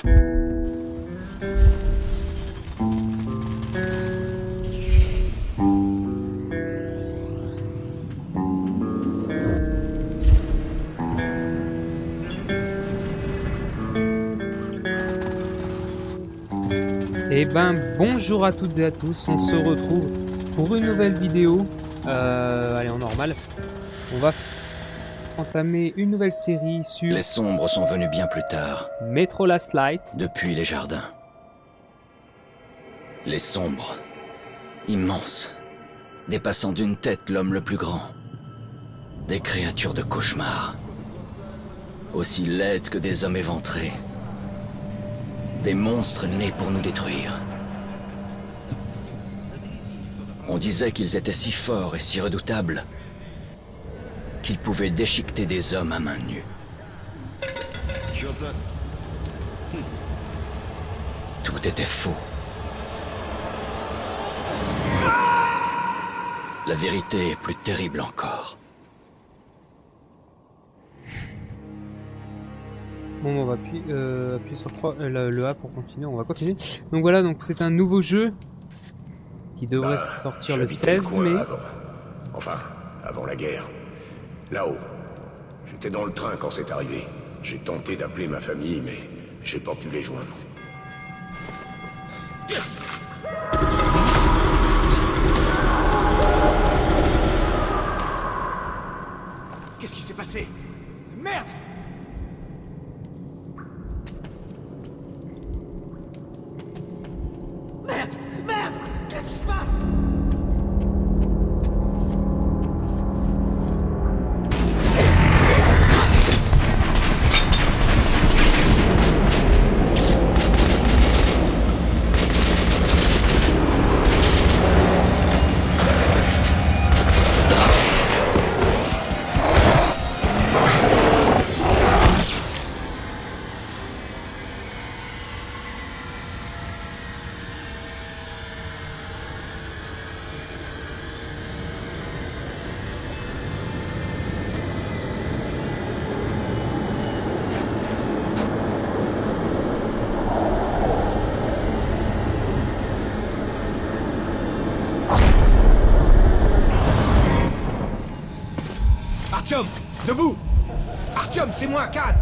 Eh ben bonjour à toutes et à tous, on se retrouve pour une nouvelle vidéo, allez en normal, on va entamer une nouvelle série sur Les sombres sont venus bien plus tard, Metro Last Light. depuis les jardins. Les sombres, immenses, dépassant d'une tête l'homme le plus grand. Des créatures de cauchemar, aussi laides que des hommes éventrés. Des monstres nés pour nous détruire. On disait qu'ils étaient si forts et si redoutables qu'ils pouvaient déchiqueter des hommes à main nue. Tout était faux. La vérité est plus terrible encore. Bon, on va appuyer sur 3, le A pour continuer, on va continuer. Donc voilà, donc c'est un nouveau jeu qui devrait sortir le 16 mai. Avant la guerre. Là-haut. J'étais dans le train quand c'est arrivé. J'ai tenté d'appeler ma famille, mais j'ai pas pu les joindre. Qu'est-ce qui s'est passé? Merde! Merde! Merde! Qu'est-ce qui se passe? Artyom, debout! Artyom, c'est moi, Khan!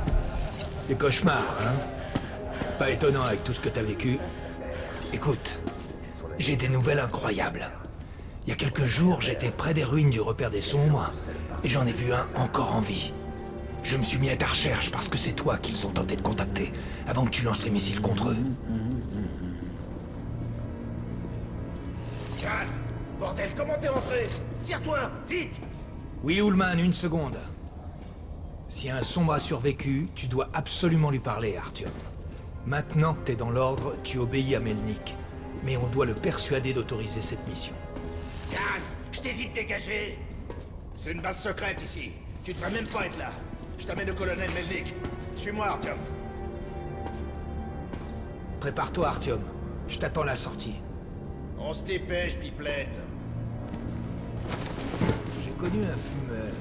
Des cauchemars, hein? Pas étonnant avec tout ce que t'as vécu. Écoute, j'ai des nouvelles incroyables. Il y a quelques jours, j'étais près des ruines du repère des sombres, et j'en ai vu un encore en vie. Je me suis mis à ta recherche parce que c'est toi qu'ils ont tenté de contacter, avant que tu lances les missiles contre eux. Khan! Bordel, comment t'es rentré? Tire-toi, vite! Oui, Ullman, une seconde. Si un sombre a survécu, tu dois absolument lui parler, Artyom. Maintenant que t'es dans l'ordre, tu obéis à Melnik. Mais on doit le persuader d'autoriser cette mission. Khan, je t'ai dit de dégager! C'est une base secrète ici. Tu devrais même pas être là. Je t'amène au colonel Melnik. Suis-moi, Artyom. Prépare-toi, Artyom. Je t'attends à la sortie. On se dépêche, pipelette. J'ai connu un fumeur.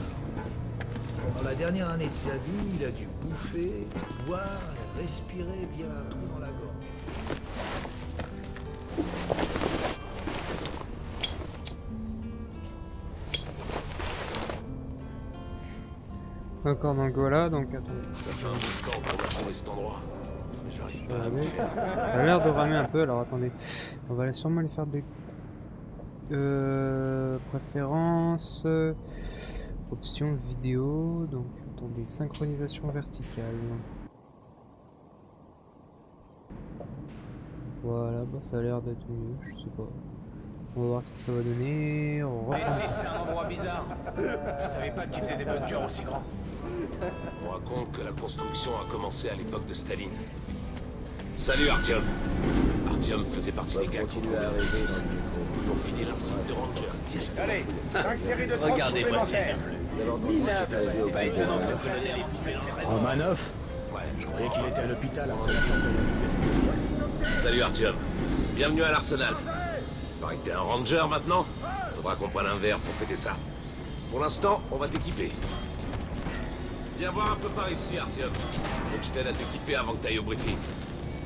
Dans la dernière année de sa vie, il a dû bouffer, boire et respirer via un trou dans la gorge. D'accord, donc voilà, donc attendez. Ça fait un bout de temps qu'on va trouver cet endroit. J'arrive pas à Ramer. Ça a l'air de ramer un peu, alors attendez. On va sûrement aller faire des préférences, options vidéo, donc attendez, synchronisation verticale. Voilà, bah ça a l'air d'être mieux, je sais pas. On va voir ce que ça va donner. Ici, c'est un endroit bizarre. Je savais pas qu'ils faisaient des bunkers aussi grands. On raconte que la construction a commencé à l'époque de Staline. Salut Artyom. Artyom faisait partie des gars qui ont arrivé. Ils ont fini l'insigne de Ranger. Allez, 5 séries de 30 Regardez-moi ça. supplémentaires. Pas étonnant que le colonel ait Romanov? Ouais, je croyais qu'il était à l'hôpital. Salut Artyom. Bienvenue à l'Arsenal. Pareil que t'es un Ranger maintenant. Faudra qu'on prenne un verre pour fêter ça. Pour l'instant, on va t'équiper. Viens voir un peu par ici, Artyom. Faut que je t'aide à t'équiper avant que t'ailles au briefing.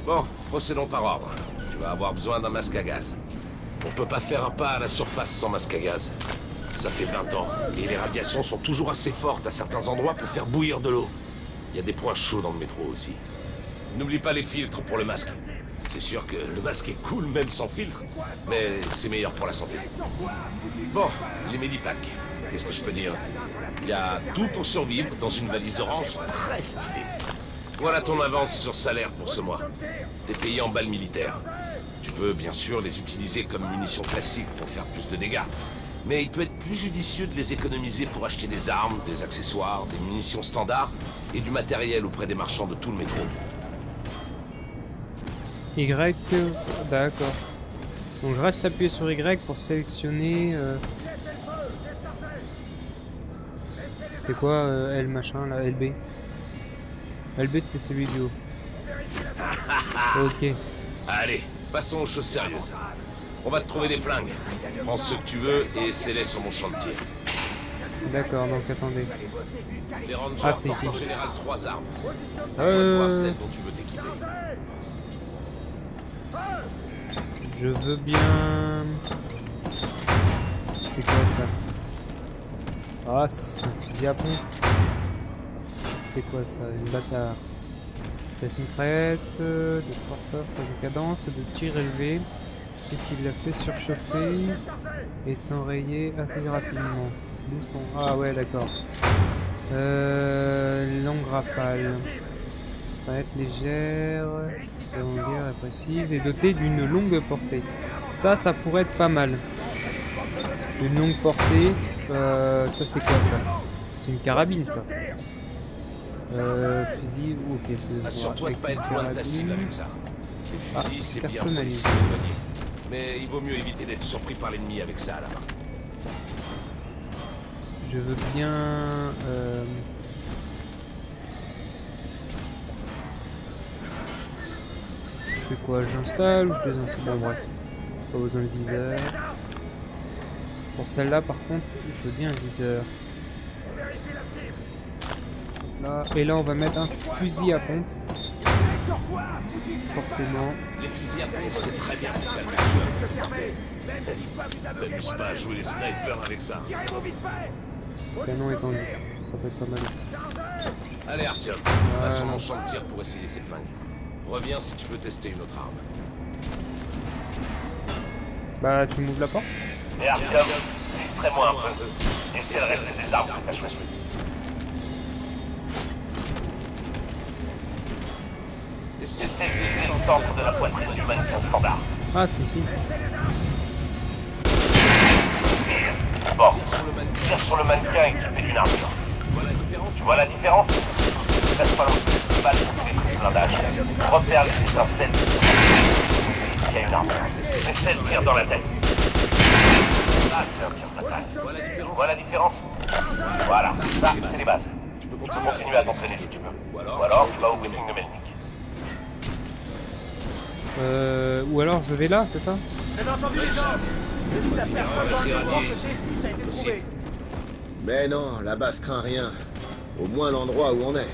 Bon, procédons par ordre. Tu vas avoir besoin d'un masque à gaz. On peut pas faire un pas à la surface sans masque à gaz. Ça fait 20 ans, et les radiations sont toujours assez fortes à certains endroits pour faire bouillir de l'eau. Il y a des points chauds dans le métro aussi. N'oublie pas les filtres pour le masque. C'est sûr que le masque est cool même sans filtre, mais c'est meilleur pour la santé. Bon, les Medipacks, qu'est-ce que je peux dire? Il y a tout pour survivre dans une valise orange très stylée. Voilà ton avance sur salaire pour ce mois. T'es payé en balles militaires. Tu peux bien sûr les utiliser comme munitions classiques pour faire plus de dégâts. Mais il peut être plus judicieux de les économiser pour acheter des armes, des accessoires, des munitions standards et du matériel auprès des marchands de tout le métro. Y, d'accord. Donc je reste appuyé sur Y pour sélectionner... C'est quoi L machin là, LB? LB c'est celui du haut. Ok. Allez, passons aux choses sérieuses. On va te trouver des flingues. Prends ceux que tu veux et essaie-les sur mon champ de tir. D'accord, donc attendez. Les rangers Ah, c'est portent ici. en général 3 armes. À toi de voir celle dont tu veux t'équiper. Je veux bien... C'est quoi ça? Ah, c'est un fusil à pompe. C'est quoi ça? Une bâtard. Tête mitraillette, de forte offre de cadence, de tir élevé, ce qui l'a fait surchauffer et s'enrayer assez rapidement. D'où son... Ah ouais, d'accord. Longue rafale. Palette légère, longueur et précise, et dotée d'une longue portée. Ça pourrait être pas mal. Une longue portée, ça c'est quoi ça? C'est une carabine ça. Fusil, ok, c'est... Assure-toi de pas être loin de ta cible avec ça. Les fusils, c'est bien pour les personnalisé. cibles éloignées. Mais il vaut mieux éviter d'être surpris par l'ennemi avec ça à la main. Je veux bien... Je fais quoi? J'installe ou je désinstalle? Bon bref. Pas besoin de viseur. Pour celle-là par contre, je veux bien un viseur. Là. Et là on va mettre un fusil à pompe. Forcément. Les fusils à pompe, c'est très bien pour calmer le jeu. T'amuses pas à jouer les snipers avec ça. Canon étendu. Ça peut être pas mal aussi. Allez Artyom, va sur mon champ de tir pour essayer ces flingues. Reviens si tu veux tester une autre arme. Bah tu m'ouvres la porte? Et Artyom, distrais-moi un peu. Essaie de rester des armes que t'as choisies. Essaie de C'est le centre de la poitrine du mannequin standard. Ah si si. Bon, tire sur le mannequin équipé d'une armure. Tu vois la différence? Reste pas loin. Balle pour tuer le blindage. Repère les étincelles. Il y a une armure. Essaie de tirer dans la tête. Là, c'est un tir fatal. Vois la différence? Voilà, ça, c'est les bases. Tu peux continuer à t'entraîner si tu veux. Ou alors, tu vas au briefing de Mesnik. Ou alors je vais là, c'est ça? Mais non, la base craint rien. Au moins l'endroit où on est.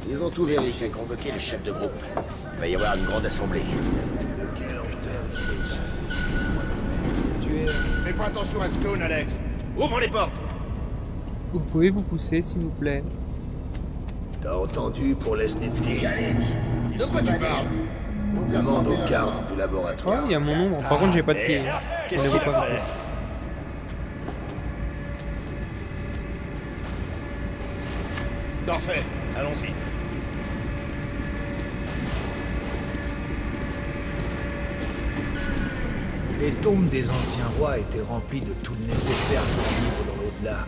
Ils ont tout vérifié. J'ai convoqué les chefs de groupe. Il va y avoir une grande assemblée. Fais pas attention à ce clone, Alex. Ouvre les portes. Vous pouvez vous pousser s'il vous plaît. T'as entendu pour Lesnitsky? De quoi tu parles? Demande aux gardes du Ouais, laboratoire. il y a mon nom. Par contre j'ai pas de pied. Merde. On Qu'est-ce les qu'il voit a pas. fait? Parfait, allons-y. Les tombes des anciens rois étaient remplies de tout le nécessaire pour vivre dans l'au-delà.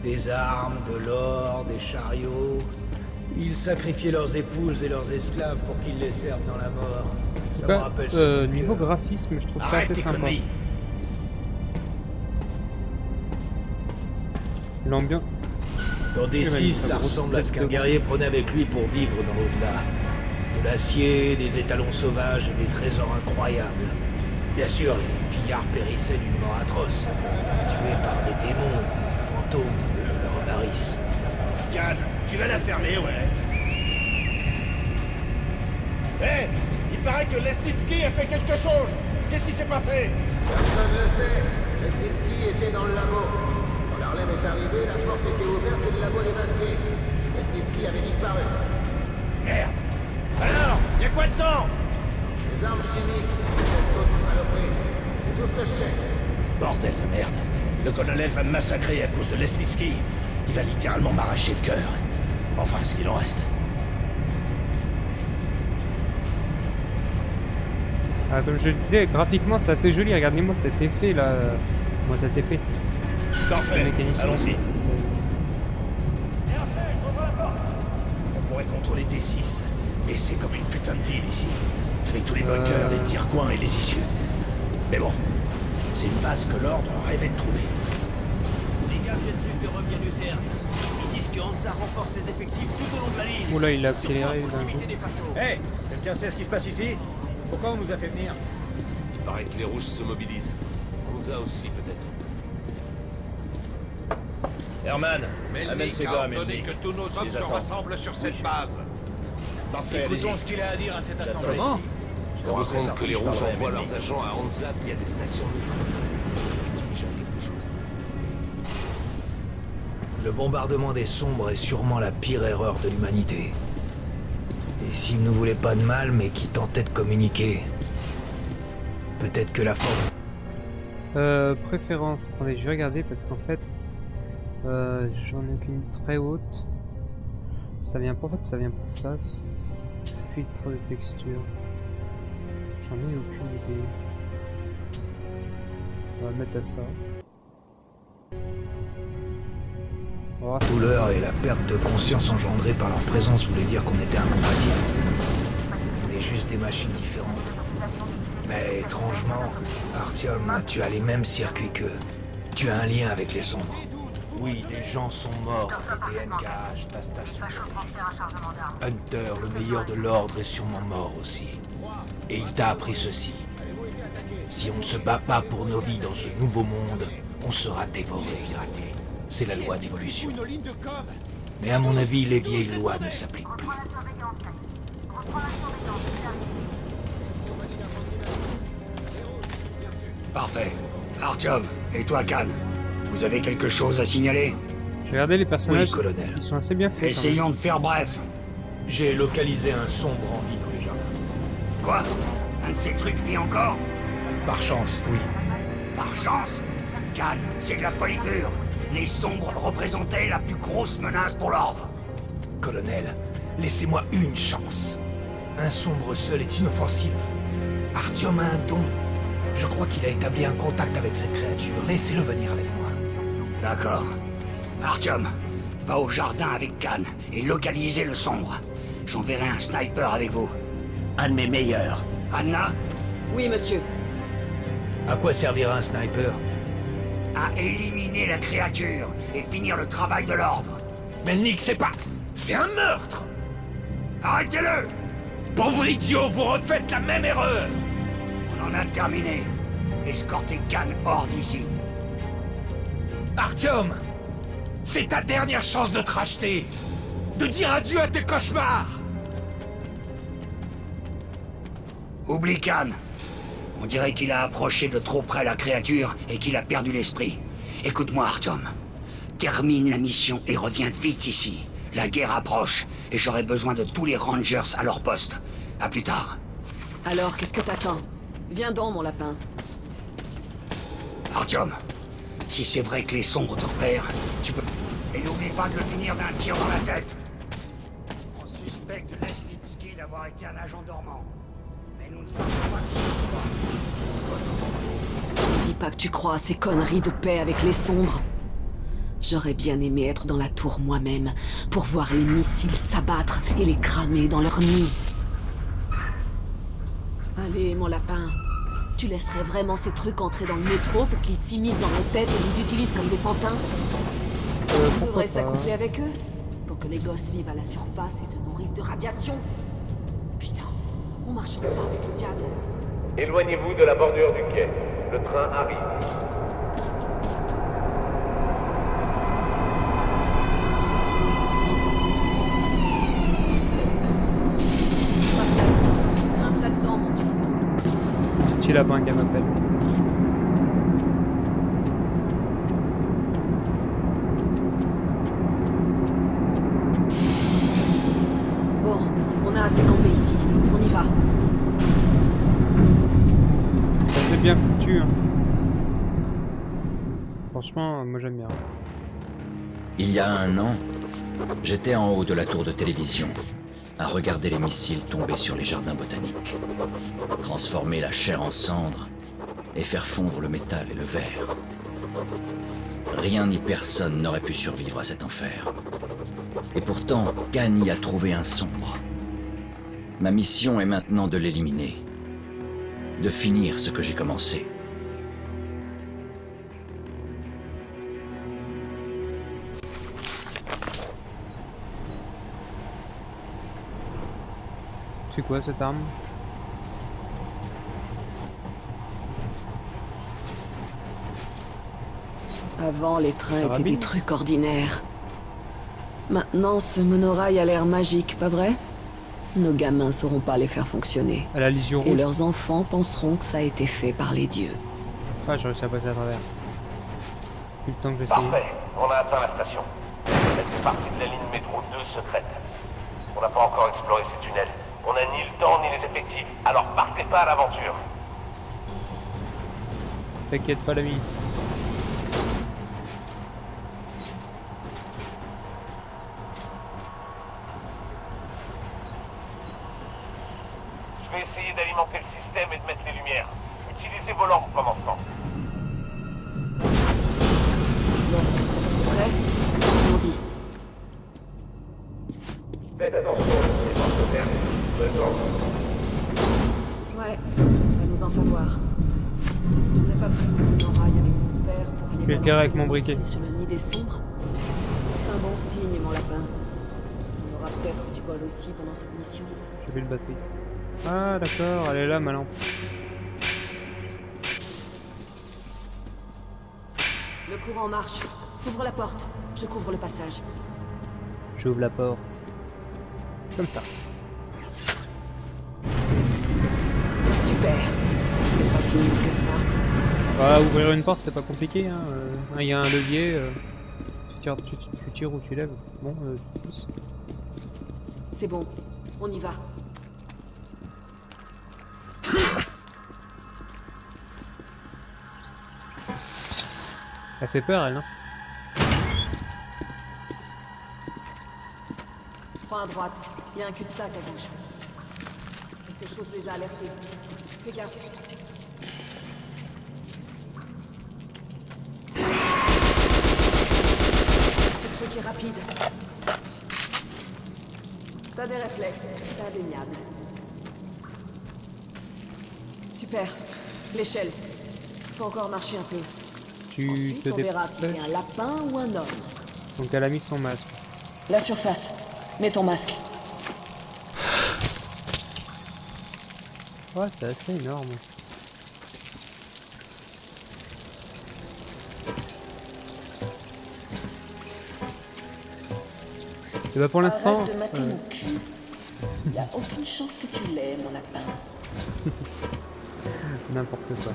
Des armes, de l'or, des chariots. Ils sacrifiaient leurs épouses et leurs esclaves pour qu'ils les servent dans la mort. Ça me rappelle ce Niveau que- graphisme, je trouve ça Arrête assez tes sympa. conneries. L'ambiance. Dans des Oui, six, ça ça grosse ressemble à ce tête qu'un de- guerrier prenait avec lui pour vivre dans l'au-delà. De l'acier, des étalons sauvages et des trésors incroyables. Bien sûr, les pillards périssaient d'une mort atroce, tués par des démons, des fantômes, leur avarice. Cannes, tu vas la fermer, ouais. Hé, il paraît que Lesnitsky a fait quelque chose. Qu'est-ce qui s'est passé? Personne ne le sait. Lesnitsky était dans le labo. Quand Harlem est arrivé, la porte était ouverte et le labo dévasté. Lesnitsky avait disparu. Merde. Alors, y a quoi dedans? Les armes chimiques, cette autre saloperie. C'est tout ce que je sais. Bordel de merde. Le colonel va me massacrer à cause de Lesnitsky. Il va littéralement m'arracher le cœur. Enfin, s'il en reste. Ah, comme je disais, graphiquement c'est assez joli. Regardez-moi cet effet là. Moi cet effet. Parfait. Mécanicien. Allons-y. On pourrait contrôler T6. Mais c'est comme une putain de ville ici. Avec tous les bunkers, les tirs-coins et les issues. Mais bon, c'est une base que l'ordre rêvait de trouver. Les gars viennent juste de revenir du cercle. Ils disent que Hansa renforce les effectifs tout au long de la ligne. Oula, il a Surtout accéléré à d'un proximité coup. des fachos. Hey, quelqu'un sait ce qui se passe ici? Pourquoi on nous a fait venir? Il paraît que les rouges se mobilisent. Hansa aussi, peut-être. Herman, amène ces gars à Melnik. que tous nos hommes Les se attends. rassemblent sur cette base. Parfait, Écoutons allez-y. ce qu'il a à dire à cette assemblée. Comment? Je me rends compte que les rouges parlerai à envoient Melnik. leurs agents à Hansa via des stations de train. Qui gèrent quelque chose. Le bombardement des Sombres est sûrement la pire erreur de l'humanité. Et s'ils ne voulaient pas de mal, mais qui tentaient de communiquer, peut-être que la forme... Préférence. Attendez, je vais regarder parce qu'en fait, j'en ai qu'une très haute. Ça vient pas, en fait, ça vient pas de ça. Filtre de texture. J'en ai aucune idée. On va le mettre à ça. On va voir ce que douleur ça et la perte de conscience engendrée par leur présence voulaient dire qu'on était incompatibles. On est juste des machines différentes. Mais étrangement, Artyom, tu as les mêmes circuits qu'eux. Tu as un lien avec les Sombres. Oui, des gens sont morts avec des NKH, ta station. Hunter, le meilleur de l'ordre, est sûrement mort aussi. Et il t'a appris ceci. Si on ne se bat pas pour nos vies dans ce nouveau monde, on sera dévoré. C'est la loi d'évolution. Mais à mon avis, les vieilles lois ne s'appliquent plus. Parfait. Artyom, et toi, Khan, vous avez quelque chose à signaler? Je regardais les personnages, Oui, colonel. ils sont assez bien faits. quand même. Essayons de faire bref. J'ai localisé un sombre en vie dans les jardins. Quoi? Un de ces trucs vit encore? Par chance, oui. Par chance? Khan, c'est de la folie pure. Les sombres représentaient la plus grosse menace pour l'ordre. Colonel, laissez-moi une chance. Un sombre seul est inoffensif. Artyom a un don. Je crois qu'il a établi un contact avec cette créature. Laissez-le venir avec moi. D'accord. Artyom, va au jardin avec Khan et localisez le sombre. J'enverrai un sniper avec vous. Un de mes meilleurs. Anna? Oui, monsieur. À quoi servira un sniper? À éliminer la créature et finir le travail de l'ordre. Melnik, c'est pas... C'est un meurtre! Arrêtez-le! Pauvre idiot, vous refaites la même erreur! On en a terminé. Escortez Khan hors d'ici. Artyom! C'est ta dernière chance de te racheter! De dire adieu à tes cauchemars! Oublie Khan. On dirait qu'il a approché de trop près la créature et qu'il a perdu l'esprit. Écoute-moi, Artyom. Termine la mission et reviens vite ici. La guerre approche et j'aurai besoin de tous les Rangers à leur poste. À plus tard. Alors, qu'est-ce que t'attends? Viens donc, mon lapin. Artyom, si c'est vrai que les sombres te repèrent, tu peux... Et n'oublie pas de le finir d'un tir dans la tête. On suspecte Lesnitsky d'avoir été un agent dormant. Mais nous ne savons pas qui. Dis pas que tu crois à ces conneries de paix avec les sombres. J'aurais bien aimé être dans la tour moi-même, pour voir les missiles s'abattre et les cramer dans leur nid. Allez, mon lapin. Tu laisserais vraiment ces trucs entrer dans le métro pour qu'ils s'immiscent dans nos têtes et nous utilisent comme des pantins? On pourquoi devrait pas. s'accoupler avec eux, pour que les gosses vivent à la surface et se nourrissent de radiation. Putain, on marchera pas avec le diable. Éloignez-vous de la bordure du quai. Le train arrive. Grimpe là-dedans, mon petit lapin qu'elle m'appelle. Bon, on a assez campé ici. On y va. Ça c'est bien foutu. Hein. Franchement, moi j'aime bien. Il y a 1 an, j'étais en haut de la tour de télévision, à regarder les missiles tomber sur les jardins botaniques, transformer la chair en cendres et faire fondre le métal et le verre. Rien ni personne n'aurait pu survivre à cet enfer. Et pourtant, Kani a trouvé un sombre. Ma mission est maintenant de l'éliminer, de finir ce que j'ai commencé. C'est quoi cette arme? Avant, les trains étaient Carabine. des trucs ordinaires. Maintenant, ce monorail a l'air magique, pas vrai? Nos gamins sauront pas les faire fonctionner. À la lisière Et rouge. leurs enfants penseront que ça a été fait par les dieux. Ah, j'ai réussi à passer à travers. Plus le temps que j'essayais. Parfait, on a atteint la station. Elle fait partie de la ligne métro 2 secrète. On n'a pas encore exploré ces tunnels. On n'a ni le temps ni les effectifs, alors partez pas à l'aventure. T'inquiète pas l'ami. Je vais essayer d'alimenter le système et de mettre les lumières. Utilisez vos lampes pendant ce temps. Prêt? Allons-y. Faites attention, les portes ouvertes. Ouais, va nous en falloir. Je n'ai pas pris le monorail avec mon père pour aller Je vais le balancer tirer avec des mon briquet. missiles sur le nid des sombres. C'est un bon signe, mon lapin. On aura peut-être du bol aussi pendant cette mission. J'ai vu le batterie. Ah d'accord, elle est là ma lampe. Le courant marche. Ouvre la porte. Je couvre le passage. J'ouvre la porte. Comme ça. Super. C'est pas si nul que ça. Ah, ouvrir une porte c'est pas compliqué hein. Il y a un levier. Tu tires ou tu lèves. Bon, tu te pousses. C'est bon. On y va. Elle fait peur elle hein. Prends à droite. Il y a un cul-de-sac à gauche. Quelque chose les a alertés. Fais gaffe. Ce truc est rapide. T'as des réflexes, c'est indéniable. Super. L'échelle. Faut encore marcher un peu. Tu Ensuite, te on verra si c'est un dépêches. lapin ou un homme. Donc elle a mis son masque. La surface. Mets ton masque. Ouais, c'est assez énorme. Et bah pour l'instant, Arrête de mater mon cul. Il y a aucune chance que tu l'aies, mon lapin. n'importe quoi.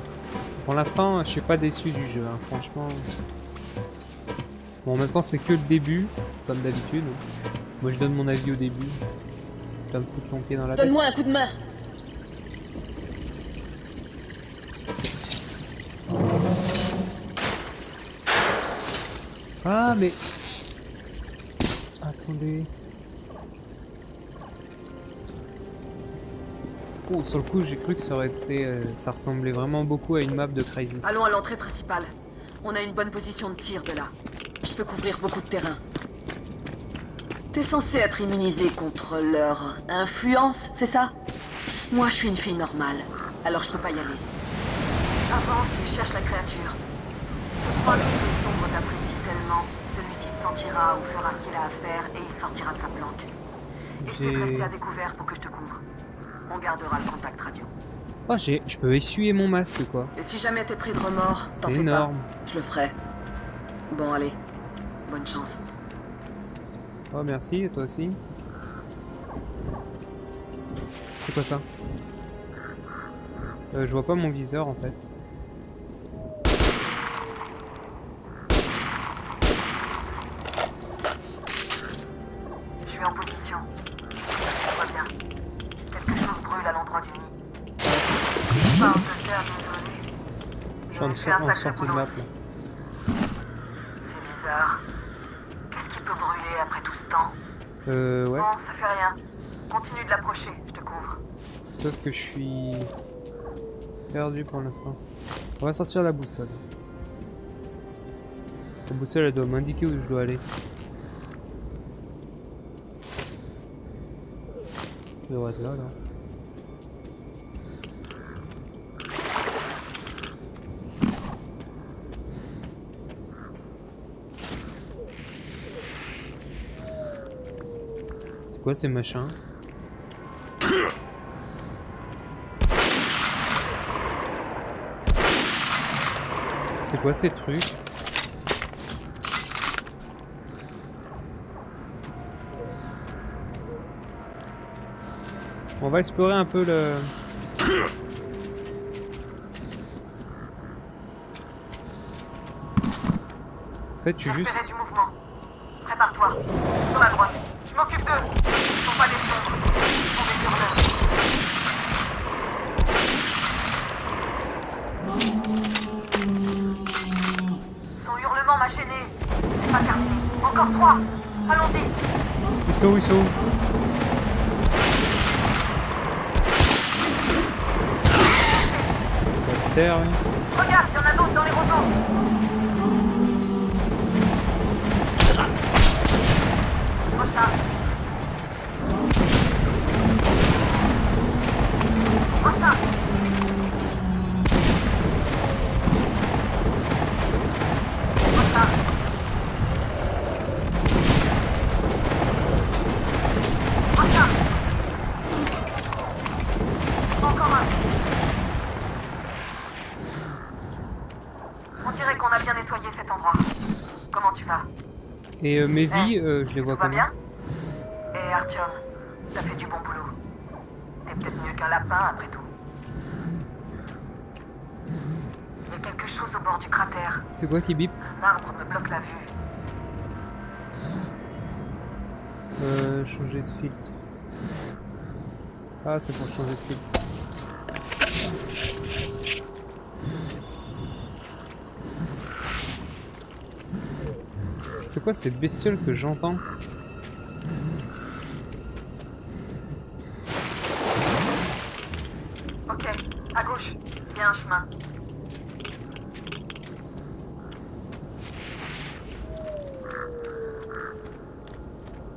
Pour l'instant, je suis pas déçu du jeu, hein, franchement. Bon, en même temps, c'est que le début, comme d'habitude. Moi, je donne mon avis au début. Tu vas me foutre ton pied dans la tête. Donne-moi un coup de main. Ah, mais... Attendez... Oh, sur le coup, j'ai cru que ça aurait été... ça ressemblait vraiment beaucoup à une map de Crysis. Allons à l'entrée principale. On a une bonne position de tir de là. Je peux couvrir beaucoup de terrain. T'es censé être immunisé contre leur influence, c'est ça? Moi, je suis une fille normale, alors je peux pas y aller. Avance et cherche la créature. Crois que le sombre t'apprécie tellement, celui-ci te sentira ou fera ce qu'il a à faire et il sortira de sa planque. Essaie de rester à découvert pour que je te couvre. On gardera le contact radio. Oh, je peux essuyer mon masque, quoi. Et si jamais t'es pris de remords, t'en C'est fais énorme. pas. Je le ferai. Bon, allez. Bonne chance. Oh, merci, et toi aussi. C'est quoi ça? Je vois pas mon viseur en fait. Je suis en position. Je vois bien. Quelque chose brûle à l'endroit du nid. Je parle de terre désolée. Je suis en sortie de map là. C'est bizarre. Qu'est-ce qui peut brûler après tout ce temps? Ouais. Bon, ça fait rien. Continue de l'approcher, je te couvre. Sauf que je suis perdu pour l'instant. On va sortir la boussole. La boussole, elle doit m'indiquer où je dois aller. Ça devrait être là, là. C'est quoi ces machins? C'est quoi ces trucs? On va explorer un peu le... En fait, je suis juste... Repérer du mouvement. Prépare-toi. Sur la droite. Je m'occupe d'eux. Ils sont pas des sombres. Ils sont des hurleurs. Son hurlement m'a gêné. C'est pas terminé. Encore 3. Allons-y. Ils sont où? Ils sont où? La terre, oui. Regarde, il y en a d'autres dans les roseaux. Recharge. Recharge. Recharge. Recharge. Encore un. On dirait qu'on a bien nettoyé cet endroit. Comment tu vas? Et mes vies, je les vois Tout va comment? bien? Et Artyom, t'as fait du bon boulot. T'es peut-être mieux qu'un lapin après tout. Il y a quelque chose au bord du cratère. C'est quoi qui bip? Un arbre me bloque la vue. Changer de filtre. Ah, c'est pour changer de filtre. C'est quoi ces bestioles que j'entends? Ok, à gauche. Il y a un chemin.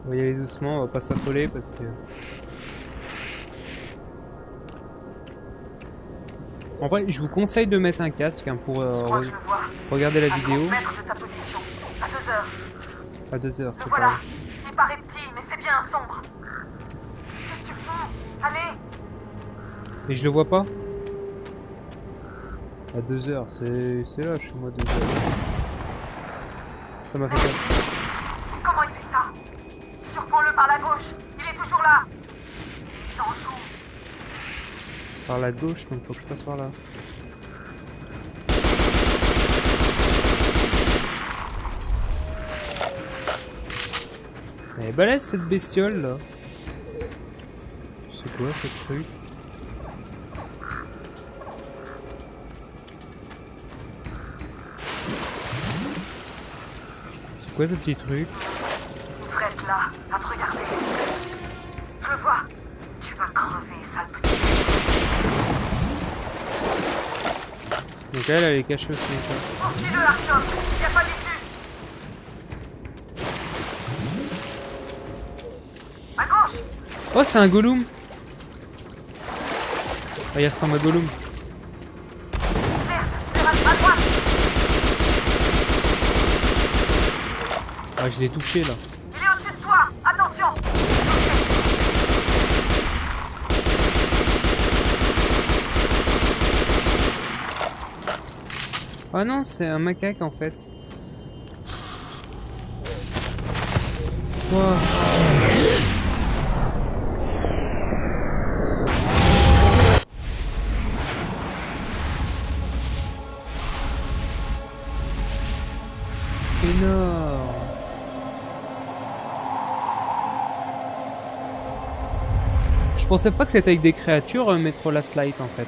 On va y aller doucement, on va pas s'affoler parce que... En vrai, je vous conseille de mettre un casque hein, pour Je crois que je le vois. regarder la À vidéo 30 mètres de ta position. À 2 heures. à 2 heures, Le c'est voilà. pas... Il paraît petit, mais c'est bien un sombre. Qu'est-ce que tu fous? Allez. Mais je le vois pas. À 2 heures, c'est là chez moi 2 heures. Ça m'a fait peur. Comment il fait ça? Surprends-le par la gauche. Il est toujours là. Il s'en joue. Par la gauche, donc faut que je passe par là. Elle est balèze cette bestiole là. C'est quoi ce truc? C'est quoi ce petit truc? Il devrait être là, à te regarder. Je le vois. Tu vas crever, sale petit. Donc elle est cachée au sniper. Poursuis-le, Artyom. Il n'y a pas d'issue. À gauche. Oh, c'est un Gollum! Ah, il ressemble à Gollum. Merde, à droite. Ah, je l'ai touché là. Il est au-dessus de toi. Attention. Ah non, c'est un macaque en fait. Wow. Je pensais pas que c'était avec des créatures, Metro Last Light, en fait.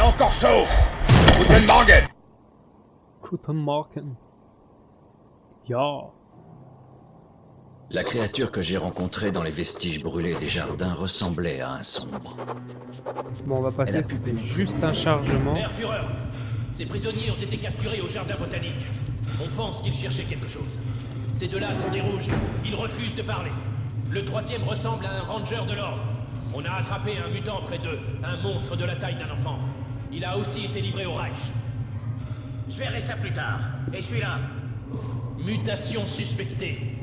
Encore chaud. Guten Morgen. Guten Morgen. Ja. La créature que j'ai rencontrée dans les vestiges brûlés des jardins ressemblait à un sombre. Bon, on va passer, c'est juste un chargement. Herr Führer, ces prisonniers ont été capturés au jardin botanique. On pense qu'ils cherchaient quelque chose. Ces deux-là sont des rouges. Ils refusent de parler. Le troisième ressemble à un ranger de l'ordre. On a attrapé un mutant près d'eux, un monstre de la taille d'un enfant. Il a aussi été livré au Reich. Je verrai ça plus tard. Et celui-là? Mutation suspectée.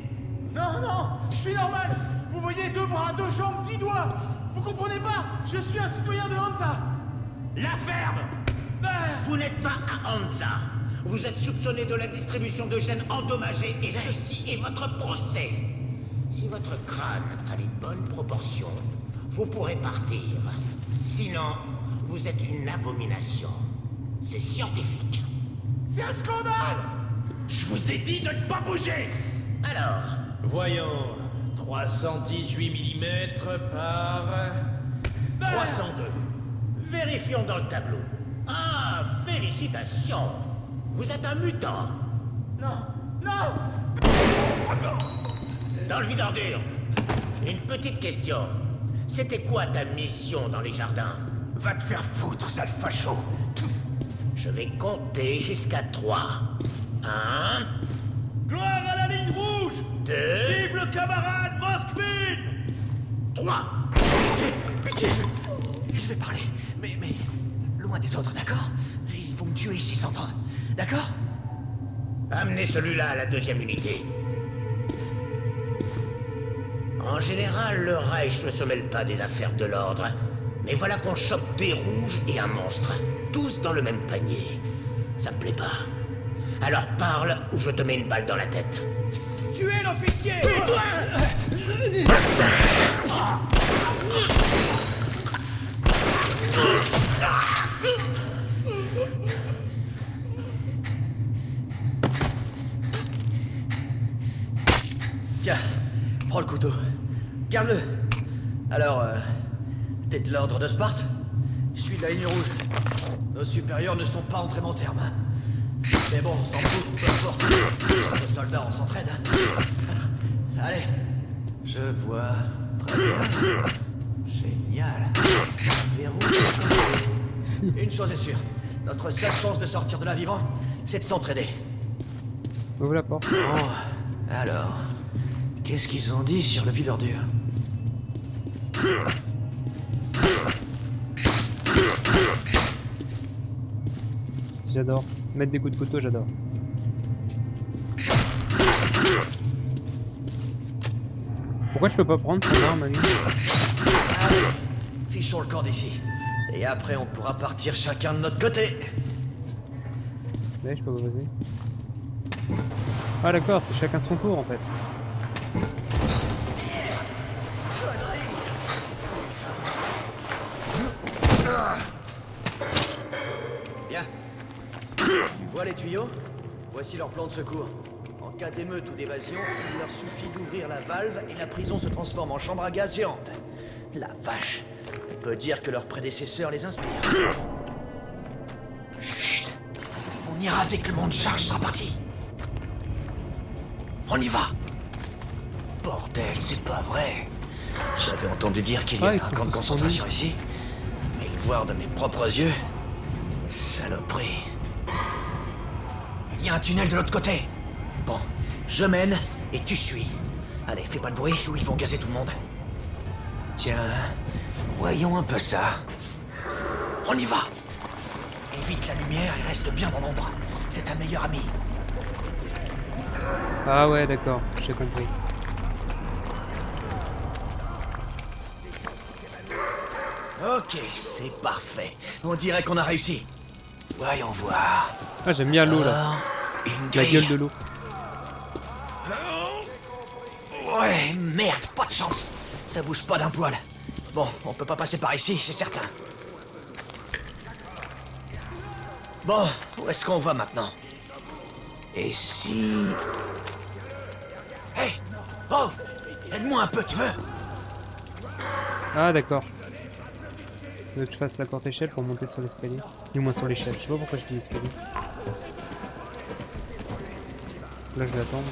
Non, non, je suis normal. Vous voyez, 2 bras, 2 jambes, 10 doigts. Vous comprenez pas? Je suis un citoyen de Hansa. La ferme! Vous n'êtes pas à Hansa. Vous êtes soupçonné de la distribution de gènes endommagés et ceci est votre procès. Si votre crâne a les bonnes proportions, vous pourrez partir. Sinon, vous êtes une abomination. C'est scientifique. C'est un scandale! Je vous ai dit de ne pas bouger! Alors? Voyons. 318 mm par... 302. Vérifions dans le tableau. Ah, félicitations! Vous êtes un mutant. Non, non! Dans le vide ordure. Une petite question. C'était quoi ta mission dans les jardins? Va te faire foutre, sale facho. Je vais compter jusqu'à 3. 1... Gloire à la ligne rouge! 2... Vive le camarade Moskvin! 3. Pitié, je vais parler, mais loin des autres, d'accord? Ils vont me tuer s'ils entendent, d'accord? Amenez celui-là à la 2e unité. En général, le Reich ne se mêle pas des affaires de l'ordre. Mais voilà qu'on chope des rouges et un monstre. Tous dans le même panier. Ça me plaît pas. Alors parle ou je te mets une balle dans la tête. Tuez l'officier! Tiens, prends le couteau. Garde-le. Alors, t'es de l'ordre de Sparte? Je suis de la ligne rouge. Nos supérieurs ne sont pas entrés mon terme. Hein. Mais bon, on s'en fout, peu importe. Nos soldats, on s'entraide. Hein. Allez. Je vois. Très bien. Génial. Verrou. Une chose est sûre. Notre seule chance de sortir de là vivant, c'est de s'entraider. Ouvre la porte. Bon, alors... Qu'est-ce qu'ils ont dit sur le vide ordure? J'adore. Mettre des coups de couteau, j'adore. Pourquoi je peux pas prendre son arme à lui? Allez, fichons le camp d'ici. Et après, on pourra partir chacun de notre côté. Ouais, je peux pas passer. Ah d'accord, c'est chacun son tour en fait. Bien. Tu vois les tuyaux? Voici leur plan de secours. En cas d'émeute ou d'évasion, il leur suffit d'ouvrir la valve et la prison se transforme en chambre à gaz géante. La vache. On peut dire que leurs prédécesseurs les inspirent. Chut. On ira dès que le monde charge sera parti. On y va. Bordel, c'est pas vrai. J'avais entendu dire qu'il y avait un camp de concentration ici. Mais le voir de mes propres yeux... Saloperie. Il y a un tunnel de l'autre côté. Bon, je mène et tu suis. Allez, fais pas de bruit ou ils vont gazer tout le monde. Tiens, voyons un peu ça. On y va. Évite la lumière et reste bien dans l'ombre. c'est un meilleur ami. Ah ouais, d'accord, j'ai compris. Ok, c'est parfait. On dirait qu'on a réussi. Voyons voir. Ah, j'aime bien l'eau là. Une La grille. gueule de l'eau. Ouais, merde, pas de chance. Ça bouge pas d'un poil. Bon, on peut pas passer par ici, c'est certain. Bon, où est-ce qu'on va maintenant? Et si... Hey! Oh! Aide-moi un peu, tu veux? Ah d'accord. Tu veux que je fasse la courte échelle pour monter sur l'escalier. Du moins sur l'échelle. Je sais pas pourquoi je dis l'escalier. Là je vais attendre.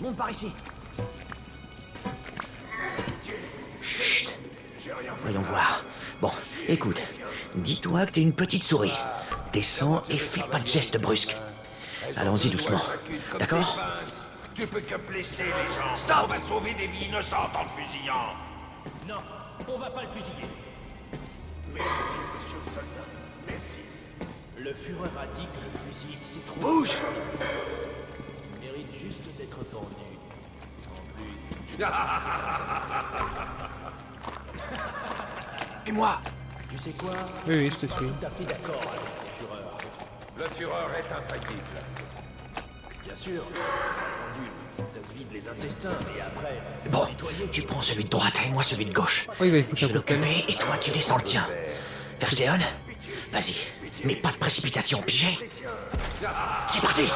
Monte par ici. Chut. Voyons voir. Bon, écoute. Dis-toi que t'es une petite souris. Descends et fais pas de gestes brusques. Allons-y doucement. D'accord? Tu peux que blesser les gens. Stop! On va sauver des vies innocentes en le fusillant. Non, on va pas le fusiller. Merci, monsieur le soldat. Merci. Le Führer a dit que le fusil, c'est trop... Bouge! Il mérite juste d'être pendu. En plus... Et moi? Tu sais quoi? Oui, oui, je te suis. Tout à fait d'accord avec le Führer. Le Führer est infaillible. Bien sûr. Pendu, ça se vide les intestins, et après... Bon, tu prends celui de droite et moi celui de gauche. Oh, il va y foutre Je un vais coup de canne. l'occuper et toi tu descends le tien. Versteon? Vas-y, mais pas de précipitation, pigé? C'est parti!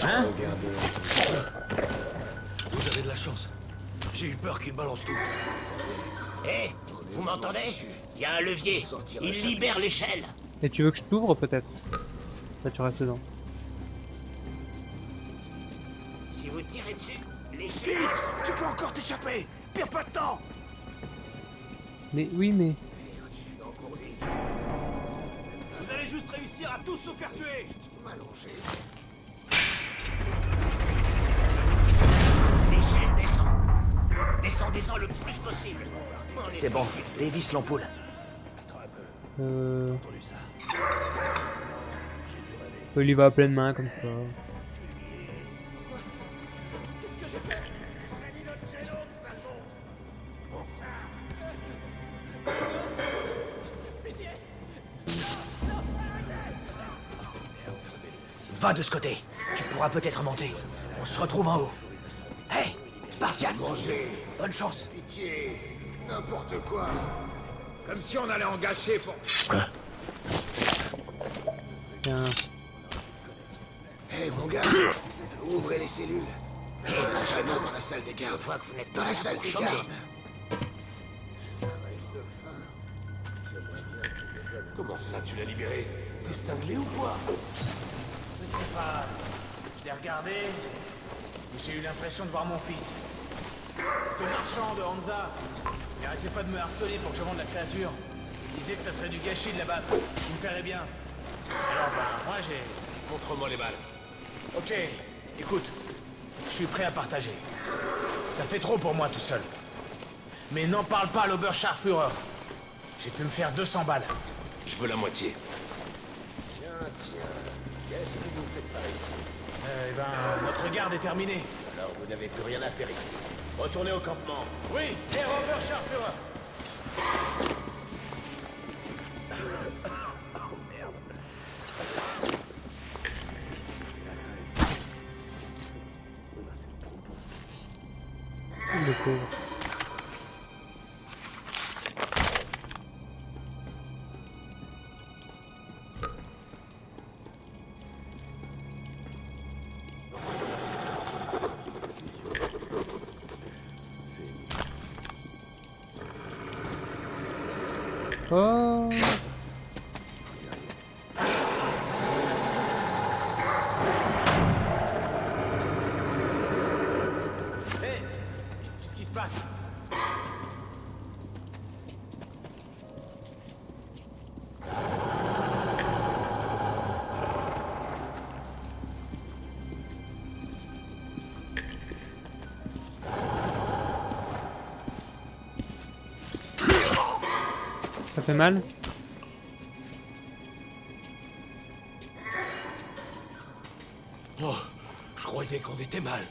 Hein? Vous avez de la chance. J'ai eu peur qu'il balance tout. Hé, vous m'entendez? Il y a un levier. Il libère l'échelle. Et tu veux que je t'ouvre peut-être? Là tu restes dedans. Si vous tirez dessus, l'échelle... Vite! Tu peux encore t'échapper! Perds pas de temps! Mais oui, mais... Vous allez juste réussir à tous nous faire tuer! L'échelle descend. Descendez-en le plus possible. C'est bon, dévisse l'ampoule. Il y va à pleine main comme ça. Qu'est-ce que j'ai fait? Va de ce côté. Tu pourras peut-être monter. On se retrouve en haut. Hé, Spartiate! Bonne chance. Pitié, n'importe quoi. Comme si on allait en gâcher pour... Tiens. Hé, mon gars, ouvrez les cellules. Hé, enchaînons dans la salle des gardes. Vois que vous n'êtes Dans pas la là salle pour des chômer. gardes. Comment ça, tu l'as libéré? T'es cinglé ou quoi? Je sais pas. Je l'ai regardé et j'ai eu l'impression de voir mon fils. Ce marchand de Hansa, il arrêtait pas de me harceler pour que je vende la créature. Il disait que ça serait du gâchis de la battre. Il me paierait bien. Alors moi j'ai... Montre-moi les balles. Ok, écoute. Je suis prêt à partager. Ça fait trop pour moi tout seul. Mais n'en parle pas à l'Oberscharführer. J'ai pu me faire 200 balles. Je veux la moitié. Tiens, qu'est-ce que vous faites par ici? Eh ben, notre garde est terminée. Alors vous n'avez plus rien à faire ici. Retournez au campement. Oui, Herr Oberscharführer. Le pauvre. Oh. Hé, qu'est-ce qui se passe? Ça fait mal? Oh, je croyais qu'on était mal.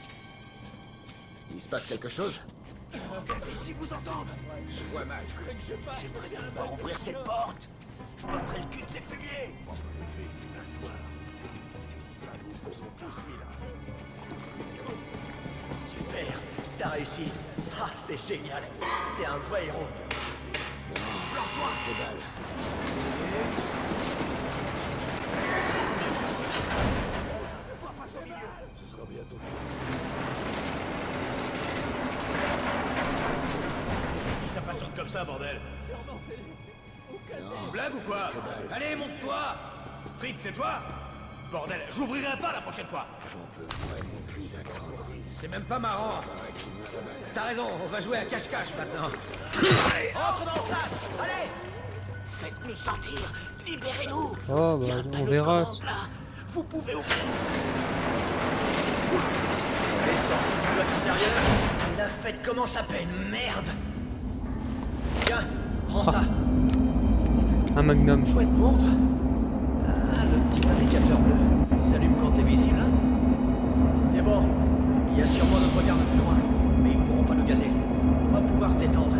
Il se passe quelque chose? Ici vous entendre. Je vois mal. J'aimerais bien voir ouvrir cette porte. Je battrai le cul de ces fumiers. Super, t'as réussi. Ah, c'est génial. T'es un vrai héros. Plante-toi. Que dalle. Toi, passe au milieu. Ce sera bientôt Ça passionne comme ça, bordel. Blague ou quoi? Allez, monte-toi. Fritz, c'est toi? Bordel, j'ouvrirai pas la prochaine fois. J'en peux vraiment plus d'attendre. C'est même pas marrant. T'as raison, on va jouer à cache-cache maintenant. Allez, entre dans le sac. Allez. Faites-nous sortir. Libérez-nous. Oh, bah, on verra. Vous pouvez ouvrir. Les sorties du bloc intérieur. La fête commence à peine. Merde. Tiens, prends ça. Un magnum. Chouette montre. Ah, le petit indicateur bleu. Il s'allume quand t'es visible, hein? C'est bon. Il y a sûrement notre garde plus loin. Mais ils pourront pas nous gazer. On va pouvoir se détendre.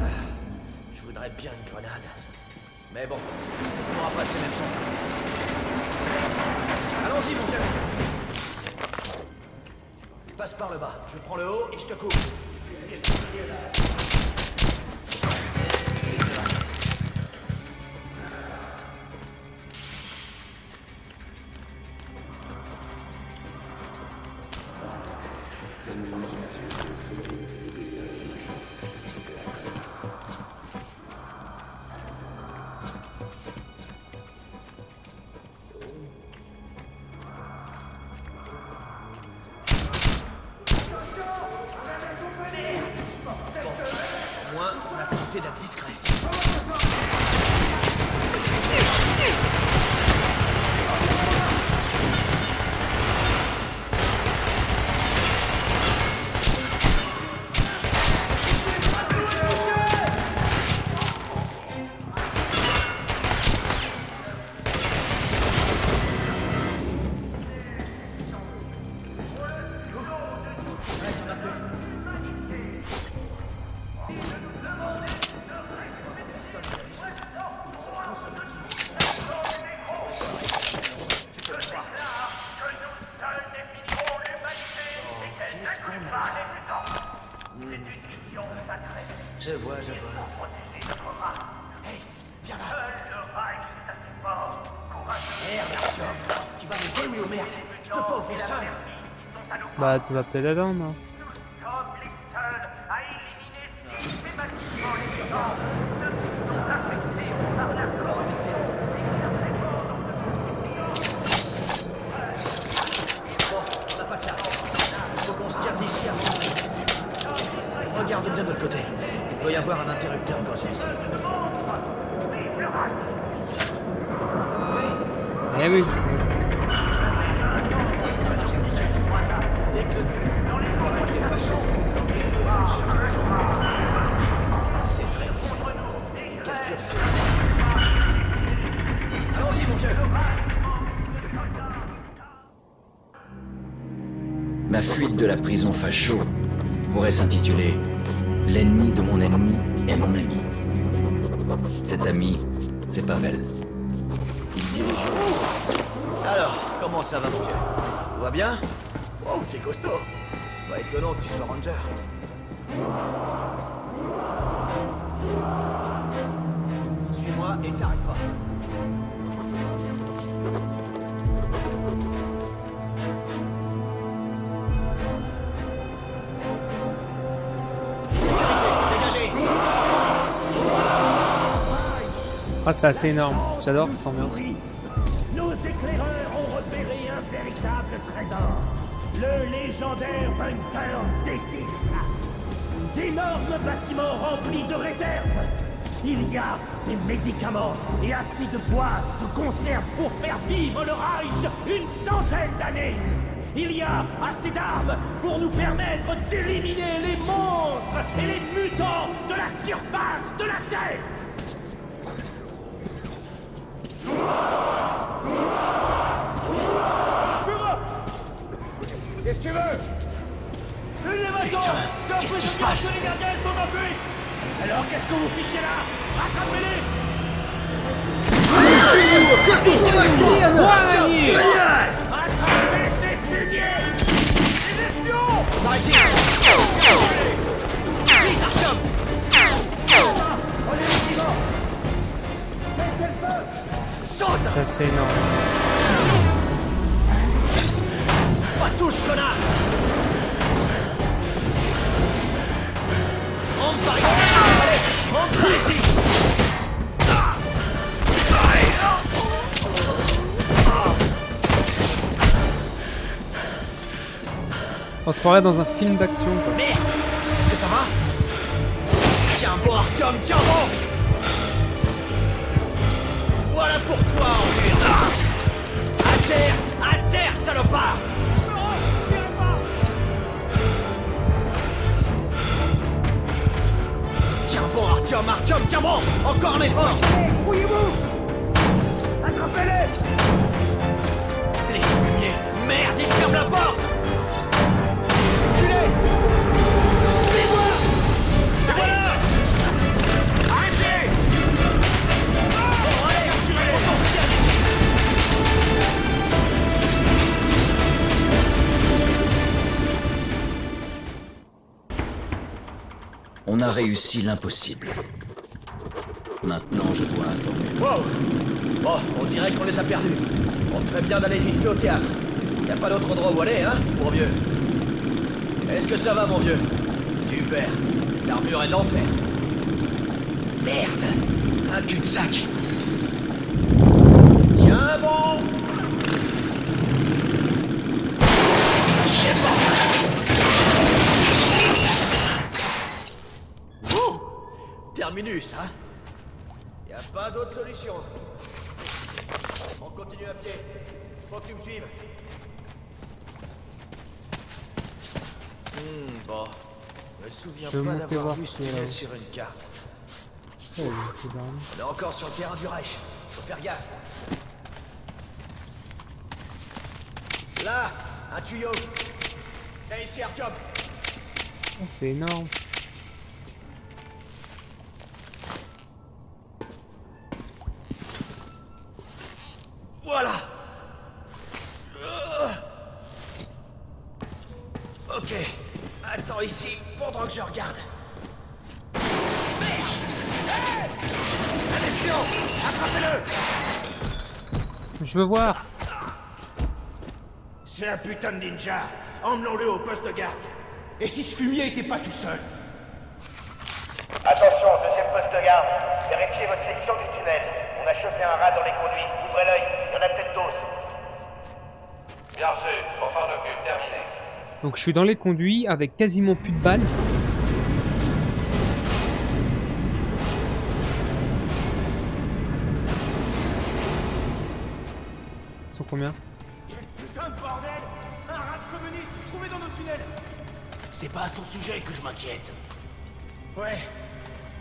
Ah, je voudrais bien une grenade. Mais bon, on pourra passer même sans ça. Allons-y, mon vieux. Passe par le bas. Je prends le haut et je te coupe. Au moins, on a tenté d'être discret. Je vois. Hey, viens là. Merde, Artyom. Tu vas me voler au merde. Je peux pas ouvrir seul. Bah, tu vas peut-être attendre, non? Bon, on n'a pas de carte. Il faut qu'on se tire d'ici avant. Regarde bien de l'autre côté. Il doit y avoir un interrupteur dans celui-ci. Eh oui, je Dès que les fachos c'est très risqué. Capture sur. Allons-y, mon vieux. Ma fuite de la prison facho pourrait s'intituler « L'ennemi de mon ennemi est mon ami ». Cet ami, c'est Pavel. Il dirige... Alors, comment ça va, mon vieux? Tout va bien? Oh, t'es costaud. Pas étonnant que tu sois ranger. Suis-moi et t'arrête pas. Ah, c'est assez énorme. J'adore cette ambiance. Nos éclaireurs ont repéré un véritable trésor. Le légendaire bunker des Six. D'énormes bâtiments remplis de réserves. Il y a des médicaments et assez de boîtes de conserve pour faire vivre le Reich une centaine d'années. Il y a assez d'armes pour nous permettre d'éliminer les monstres et les mutants de la surface de la Terre. Qu'est-ce que tu veux? Une évasion! Qu'est-ce qui se passe? Les gardiens sont enfuis! Alors qu'est-ce que vous fichez là? Rattrapez-les! Rattrapez ces fumiers! Les espions! Par ici! Vite, Artyom! Saute! Ça, c'est énorme. Pas touche, connard! Monte par ici! Allez, monte par ici! On se croirait dans un film d'action, quoi. Merde! Est-ce que ça va? Tiens bon, Artyom, tiens bon! Voilà pour toi, enflure! À terre, salopard! Tiens bon, Artyom, tiens bon! Encore un effort! Brouillez-vous! Attrapez-les! Les fumiers! Merde, il ferme la porte! Tuez-les! Suivez-moi! Voilà! Arrêtez! Bon, allez, capturez-les! On s'en tire d'ici! On a réussi l'impossible. Maintenant, je dois informer. Wow! Bon, on dirait qu'on les a perdus. On ferait bien d'aller vite fait au théâtre. Y a pas d'autre endroit où aller, hein, mon vieux? Est-ce que ça va, mon vieux? Super. L'armure est d'enfer. Merde! Un cul-de-sac. Tiens bon! C'est bon! Ouh! Terminus, hein? Y a pas d'autre solution. On continue à pied. Faut que tu me suives. Bon. Je me souviens Je vais pas monter d'avoir voir vu ce ce qu'il y a tunnel là-haut. sur une carte. Oh, c'est dingue. On est encore sur le terrain du Reich. Faut faire gaffe. Là, un tuyau. Viens ici, Artyom. Oh, c'est énorme. Voilà. Ok. Attends ici pendant que je regarde. Merde! Hey! Un espion! Attrapez-le! Je veux voir. C'est un putain de ninja. Emmenons-le au poste de garde. Et si ce fumier était pas tout seul? Attention, deuxième poste de garde. Vérifiez votre section du tunnel. On a chopé un rat dans les conduits. Ouvrez l'œil, il y en a peut-être d'autres. Bien reçu, on s'en occupe, terminé. Donc je suis dans les conduits avec quasiment plus de balles. Ils sont combien? Quel putain de bordel! Un rat de communiste trouvé dans nos tunnels! C'est pas à son sujet que je m'inquiète. Ouais.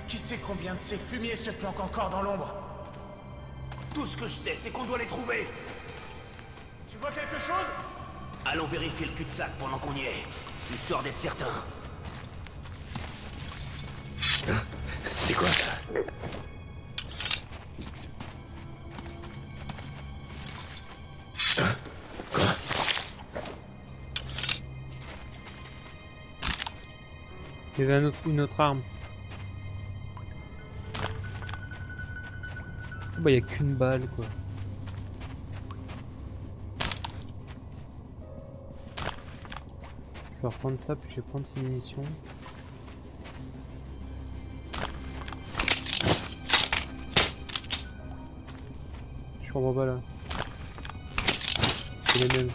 Qui sait combien de ces fumiers se planquent encore dans l'ombre? Tout ce que je sais, c'est qu'on doit les trouver. Tu vois quelque chose? Allons vérifier le cul-de-sac pendant qu'on y est, histoire d'être certain. C'est quoi ça? Quoi? Il y avait une autre arme. Oh bah il n'y a qu'une balle quoi. Je vais reprendre ça puis je vais prendre ces munitions. Je comprends pas là. C'est les mêmes.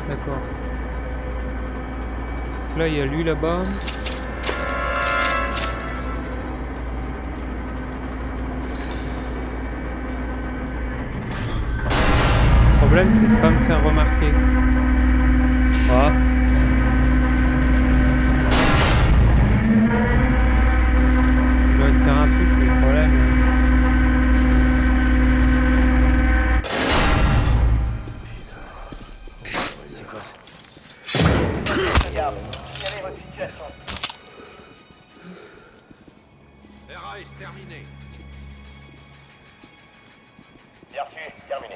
D'accord. Là il y a lui là-bas. Le problème c'est de pas me faire remarquer. Ah. garde. Quelle est votre situation? RAS terminé. Bien reçu, terminé.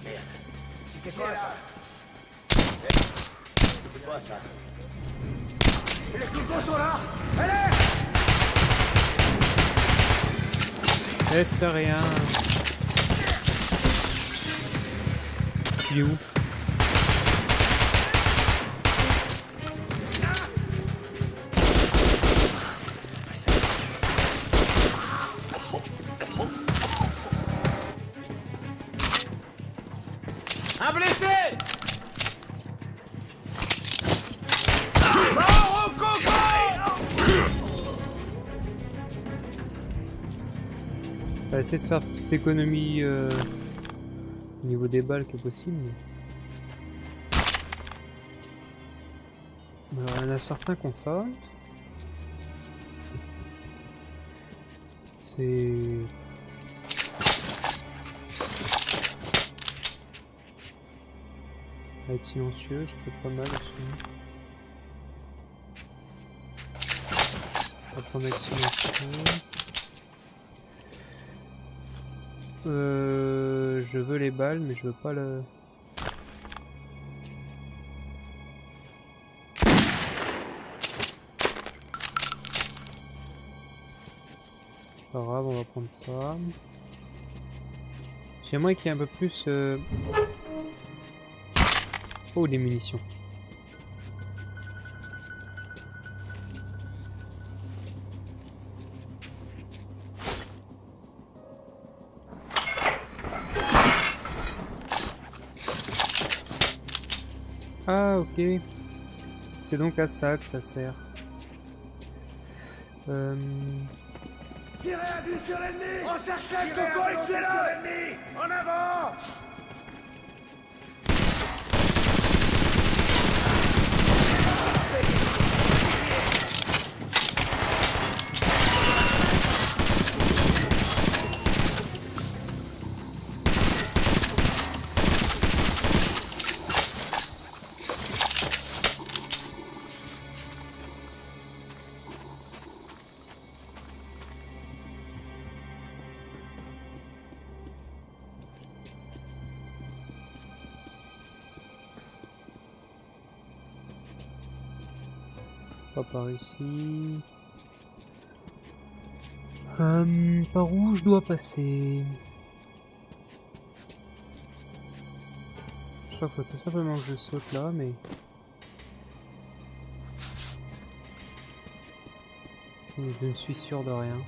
Merde. C'était quoi ça? C'était quoi ça? Les typos sont là! Allez! Laisse rien. Il est où? Un blessé! On va essayer de faire petite économie au niveau des balles que possible. Alors, il y en a certains qu'on ça. C'est... Ça va être silencieux, ça peut être pas mal aussi. On va prendre avec silencieux. Je veux les balles, mais je veux pas le... Pas grave, on va prendre ça. J'aimerais qu'il y ait un peu plus... Oh, des munitions. Ah, ok. C'est donc à ça que ça sert. Tirez à vue sur l'ennemi! Encerclez Coco et tuez-le! En avant! Pas par ici. Par où je dois passer? Je crois qu'il faut tout simplement que je saute là, mais... Je ne suis sûr de rien.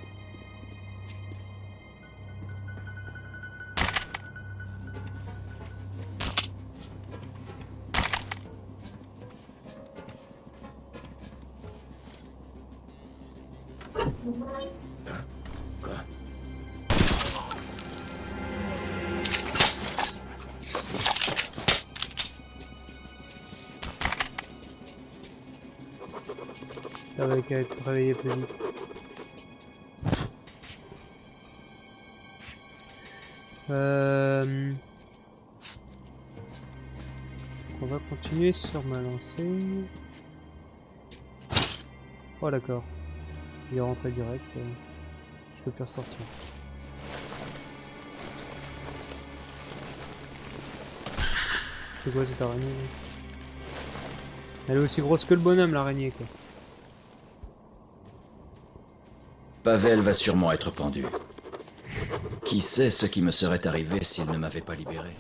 Quoi? Ça va qu'à être travaillé plus vite. On va continuer sur ma lancée. Oh d'accord. Il est rentré direct. Je peux plus ressortir. C'est quoi cette araignée là? Elle est aussi grosse que le bonhomme, l'araignée quoi. Pavel va sûrement être pendu. Qui sait ce qui me serait arrivé s'il ne m'avait pas libéré?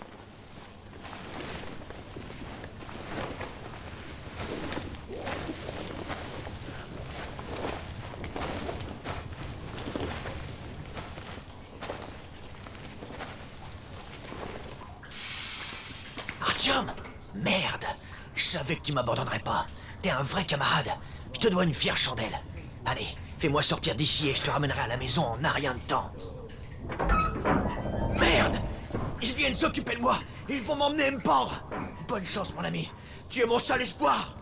Artyom! Merde! Je savais que tu m'abandonnerais pas. T'es un vrai camarade. Je te dois une fière chandelle. Allez, fais-moi sortir d'ici et je te ramènerai à la maison en un rien de temps. Merde! Ils viennent s'occuper de moi! Ils vont m'emmener me pendre! Bonne chance, mon ami! Tu es mon seul espoir!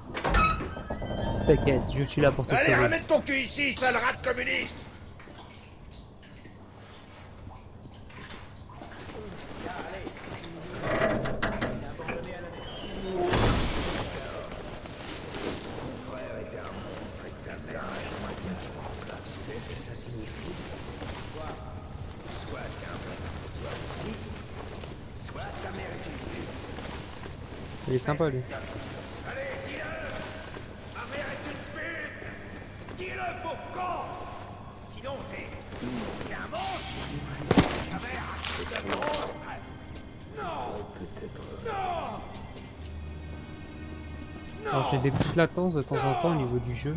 T'inquiète, je suis là pour te Allez, sauver. ramène ton cul ici, sale rat de communiste! est sympa lui. Allez, dis-le! Ma mère est une pute! Dis-le, pauvre con! Sinon, t'es un monstre! Ta mère, c'est un monstre! Non! Non! Alors j'ai des petites latences de temps en temps au niveau du jeu.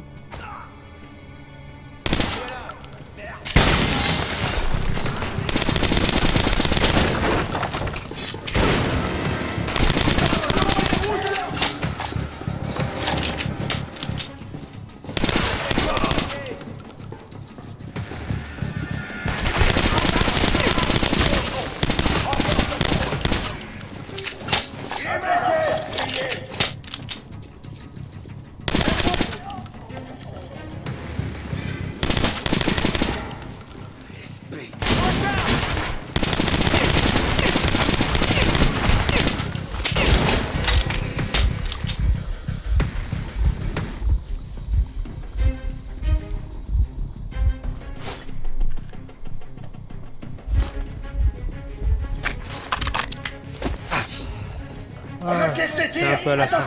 Ah, c'est un peu à la fin.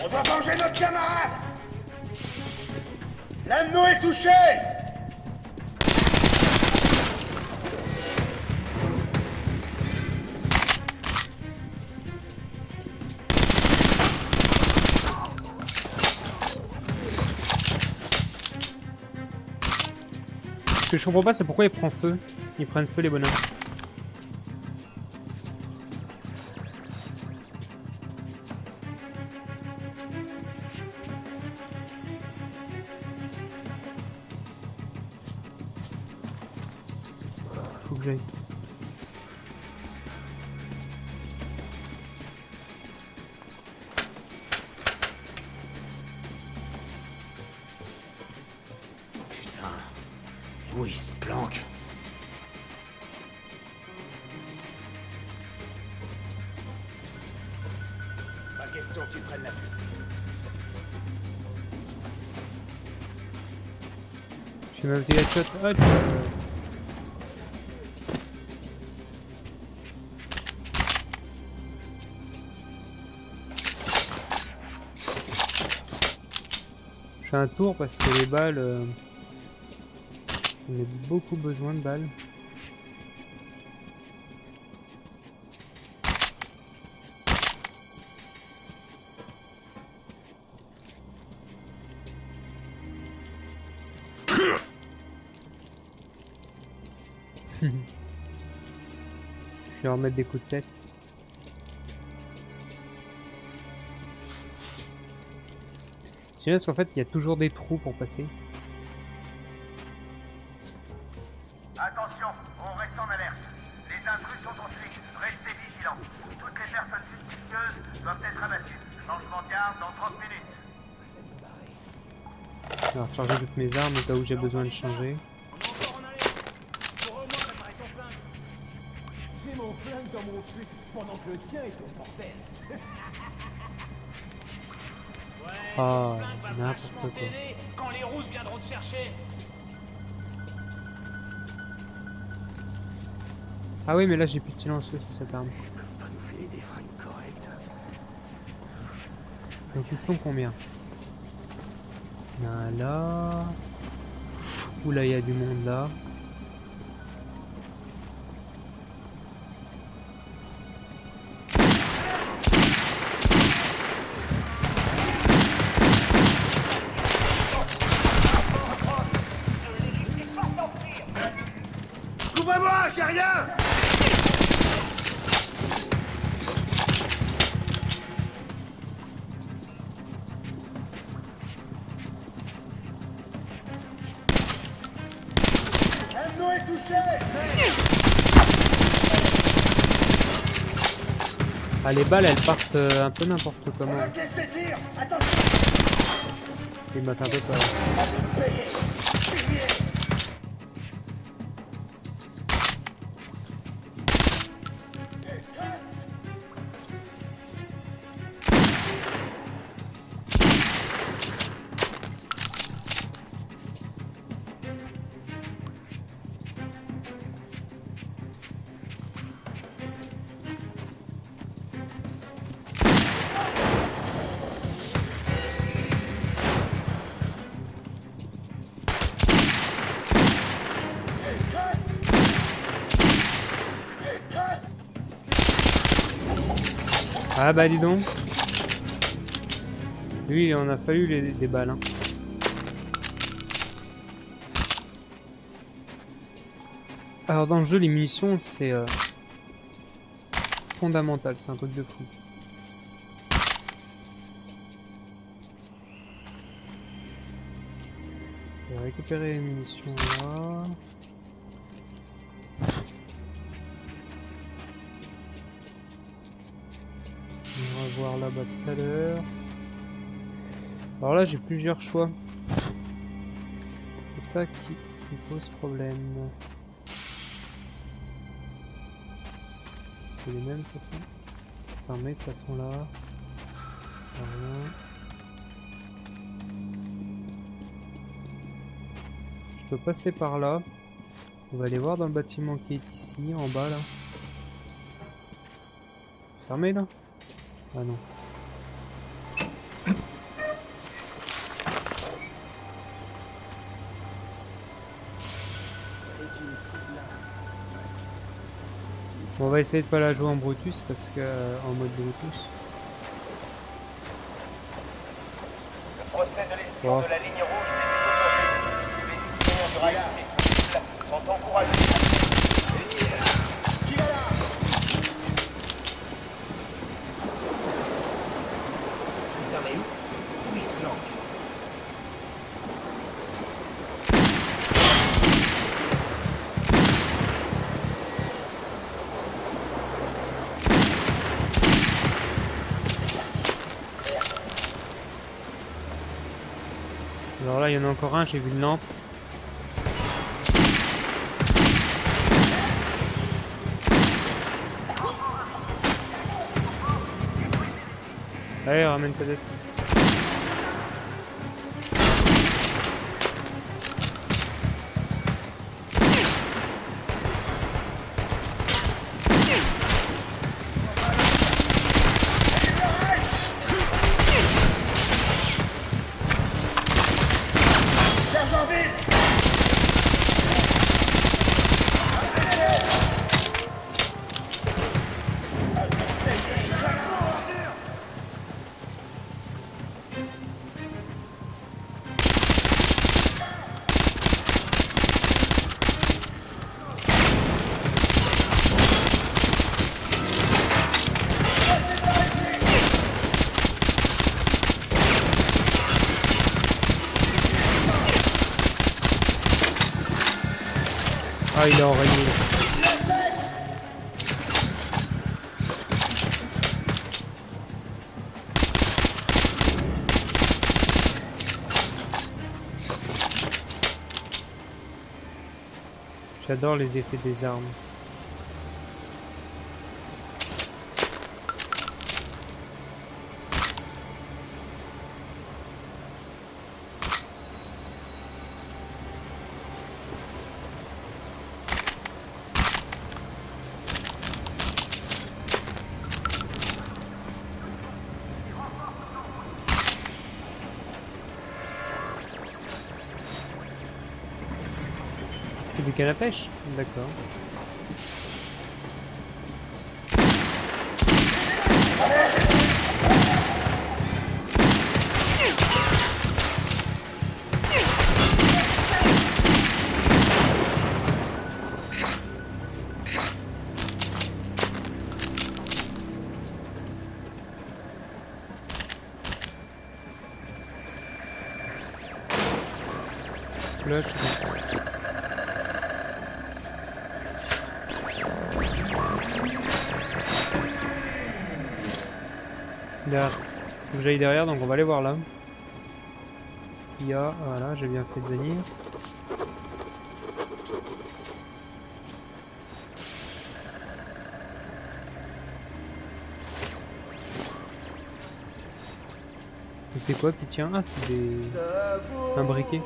On doit venger notre camarade! L'un de nous est touché! Ce que je comprends pas, c'est pourquoi il prend feu. Ils prennent feu les bonhommes. Faut que j'aille. Où il se planque? Pas question qu'ils prennent la fuite. Je fais ma petite headshot. Hop. Je fais un tour parce que les balles... On a beaucoup besoin de balles. Je vais remettre des coups de tête. C'est bien parce qu'en fait il y a toujours des trous pour passer. Attention, on reste en alerte. Les intrus sont en fuite. Restez vigilants. Toutes les personnes suspicieuses doivent être abattues. Changement de garde dans 30 minutes. Je vais recharger toutes mes armes au cas où j'ai besoin de changer. J'ai mon flingue dans mon truc pendant que le tien est au bordel. Oh, n'importe quoi. Quand les rousses viendront te chercher. Ah oui, mais là j'ai plus de silencieux sur cette arme. Donc ils sont combien? Il y en a un là. Oula, il y a du monde là. Couvrez-moi, j'ai rien! Endo est touché! Ah, les balles elles partent un peu n'importe comment. Il m'a fait un peu peur. Ah bah dis donc. Lui, il en a fallu des balles. Hein. Alors dans le jeu, les munitions, c'est fondamental, c'est un truc de fou. Je vais récupérer les munitions là. On va voir là-bas tout à l'heure. Alors là, j'ai plusieurs choix. C'est ça qui me pose problème. C'est les mêmes façons. C'est fermé de façon là. Voilà. Je peux passer par là. On va aller voir dans le bâtiment qui est ici, en bas là. Fermé là? Ah non. Bon, on va essayer de pas la jouer en Brutus parce que en mode Brutus. Le procès de l'espion de la ligne rouge n'est plus autorisé. Les citoyens du rail civil sont encouragés. Putain, mais où il se planque? Alors là, il y en a encore un, j'ai vu une lampe. Allez, ramène peut-être. Ah, il a enrayé. J'adore les effets des armes. C'est du canne à pêche? D'accord. Là, je sais pas ce que c'est. Là, faut que j'aille derrière, donc on va aller voir là. Ce qu'il y a, voilà, j'ai bien fait de venir. Et c'est quoi qui tient? Ah, c'est des... un briquet.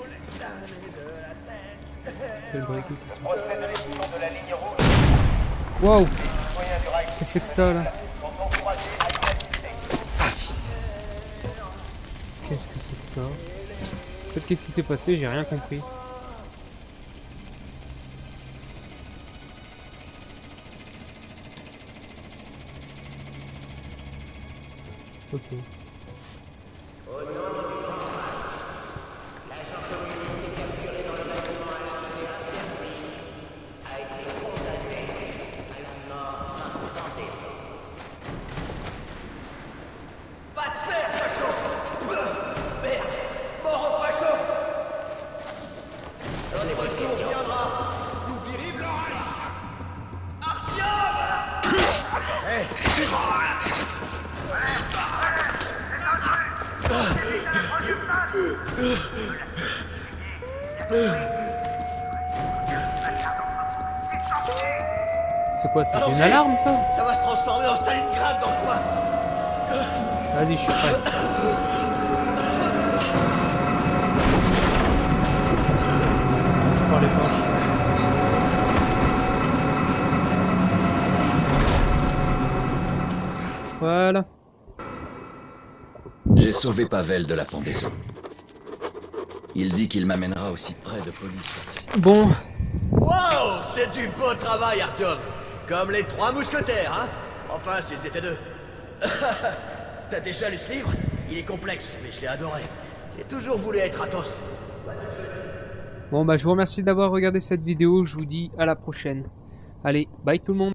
C'est le briquet qui tient. Wow! Qu'est-ce que c'est que ça là? Qu'est-ce que c'est que ça? En fait, qu'est-ce qui s'est passé? J'ai rien compris. Ok. L'agent communiste capturé dans le bâtiment à l'accès interdit a été condamné à la mort par pendaison. Va te faire, facho! Merde! Mort au facho! Notre jour viendra! N'oubliez vive le Reich! Artyom! Hé! C'est quoi ça? C'est une alarme ça? Ça va se transformer en Stalingrad dans le coin! Vas-y, je suis prêt. Je prends les planches. Voilà. J'ai sauvé Pavel de la pendaison. Il dit qu'il m'amènera aussi près de police. Bon. Wow! C'est du beau travail, Artyom! Comme les 3 mousquetaires, hein? Enfin, s'ils étaient 2. T'as déjà lu ce livre? Il est complexe, mais je l'ai adoré. J'ai toujours voulu être Athos. Bon bah je vous remercie d'avoir regardé cette vidéo, je vous dis à la prochaine. Allez, bye tout le monde.